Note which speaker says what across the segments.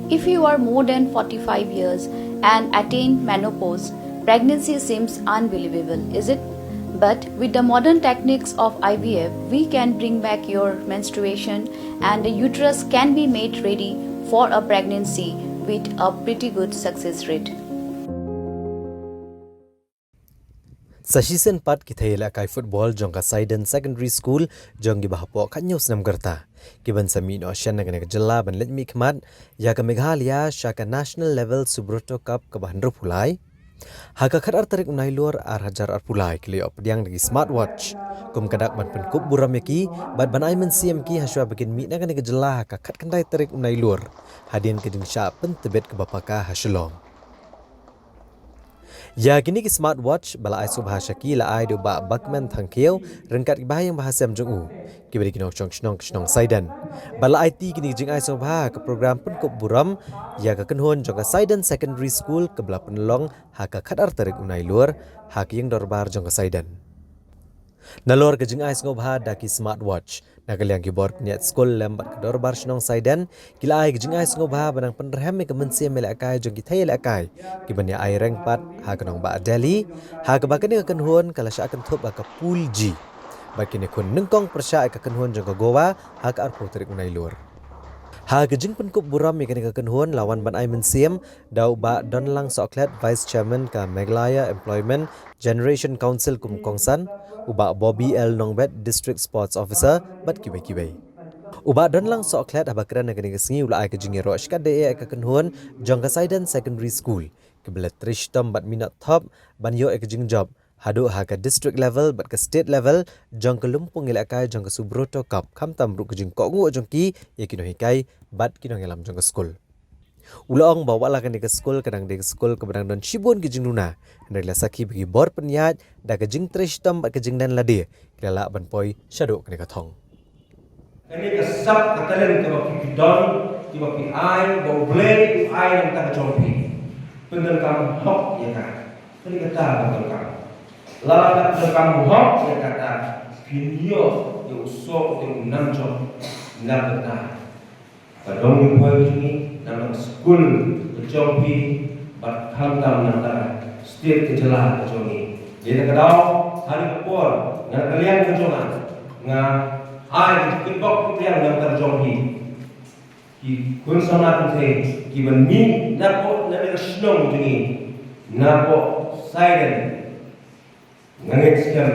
Speaker 1: If you are more than 45 years and attain menopause, pregnancy seems unbelievable, is it? But with the modern techniques of IVF, we can bring back your menstruation and the uterus can be made ready for a pregnancy with a pretty good success rate.
Speaker 2: Sa season 4 kita ila kai football jong ka Sidon Secondary School jong gi bahapo kanyo snam gerta. Kiban sa min ocean na jela ban let mi khmat ya ka Meghalaya Shaka National Level Subroto Cup ka bahandro pulai. Haka khat tarik unai luar ar hajar ar pulai kli op diang dagi smartwatch. Kum kadak ban pen kup buram yaki bat ban ai men siam ki haswa begin mi na jela haka khat kandai tarik unai luar. Hadian keding sya pen tebet ke bapaka haslom. Ya kini ki smartwatch bala ai subhasha ki la ai do ba bakman thangkeu rengkat bahayang bahasa jong u ki beri kinong snong Sidon bala IT kini jing ai subha ke program pun kop buram ya ka kenhon jong ka Sidon Secondary School ke bala penlong ha ka khadar tarik unai luar ha ki yang dorbar jong ka Sidon nalor ke jing ai subha daki smartwatch nagaliang ki bor net school lembat ke dorbar snong Sidon kila ai jing ai subha banang penreham ke mensia mele akai jong ki thai le akai ki banya ai rank pat ha kanong ba Delhi ha ka bakani ka kenhon kala sya akan thop ka pool G bakini kun nengkong persya ka kenhon jong ka Goa ha ka arpo tarik unai luar ha ka jing pen kup buram mi ka kenhon lawan ban ai mensiam dau ba Donlang Soklet Vice Chairman ka Meghalaya Employment Generation Council kum kongsan uba Bobby L Nongbet District Sports Officer bat kibai uba Donlang Soklet abakran nagani singi ula ai ka jingi ro shka de ka kenhon jong ka Sidon Secondary School kebelet trishtom bat minat top ban yo ek jing job hadu ha ka district level bat ka state level jong ka lumpung ilakai jong ka Subroto Cup kham tam ru ka jing ko ngu jong ki yakino hikai bat kino ngelam jong ka school ulong bawa la kan ke school kadang de school ke badang don shibon ke jing nuna hendak la sakhi bagi bor penyat da ka jing trishtom bat ka jing dan lade kala ban poi shadow ka thong
Speaker 3: ini ka sab ka talen ka baki don ki baki ai bo blade ai yang ta jompi pendan kam hok ya ka ini kata betul kam lala ka kam hok ya kata video yo so de nam jom nam kata kadong ni poi ni nam school jompi bat kham tam nam ta state ke jela ke jomi dia ka dau hari kepor ngan kalian ke jongan nga ai ki bok yang nam ta jompi ki kun sana tu ki ban mi na ko na me snong tu ni na ko Sidon ngangit skam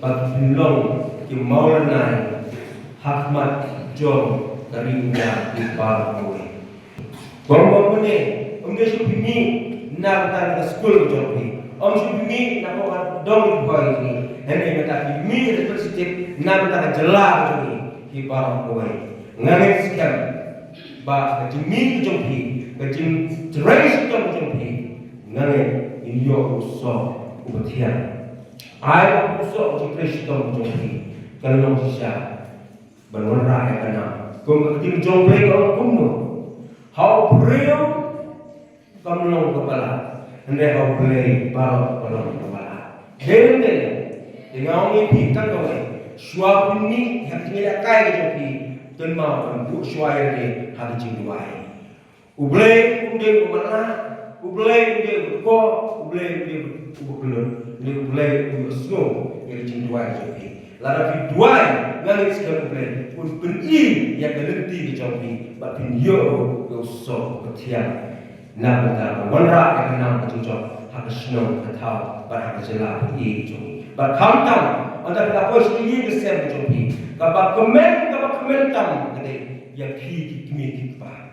Speaker 3: pat pinlong ki maulana Ahmad Jom dari India di Bangkok bom ni umde su pimi na ta ka school jompi su pimi na ko dong boy ni hene meta pimi university na ta jela tu ni ki Bangkok ngangit skam ba jimi jompi jim trace jompi ngane inyo so ubatian ai so trace jompi kalau sisa banora ya kana kum tim jompi ko kumno how real kamlong kepala ande how play balok kepala dende dengan ni pikan ko suap ni haknya kai jompi dan mau untuk suai ni hari jingwai. Ublay unde umana, ublay unde ko, ublay unde ubulun, ublay unde snow hari jingwai jadi. Lara biduai ngalit sekali ublay pun beri yang kelenti kecapi, tapi yo so ketiak. Nak betul, wanra yang kenal kecujok, hak snow ketau, berhak jelah i jadi. Berkamtam, anda kita pos ini besar jadi. Kabak kemen tam gede yang ki kimi pa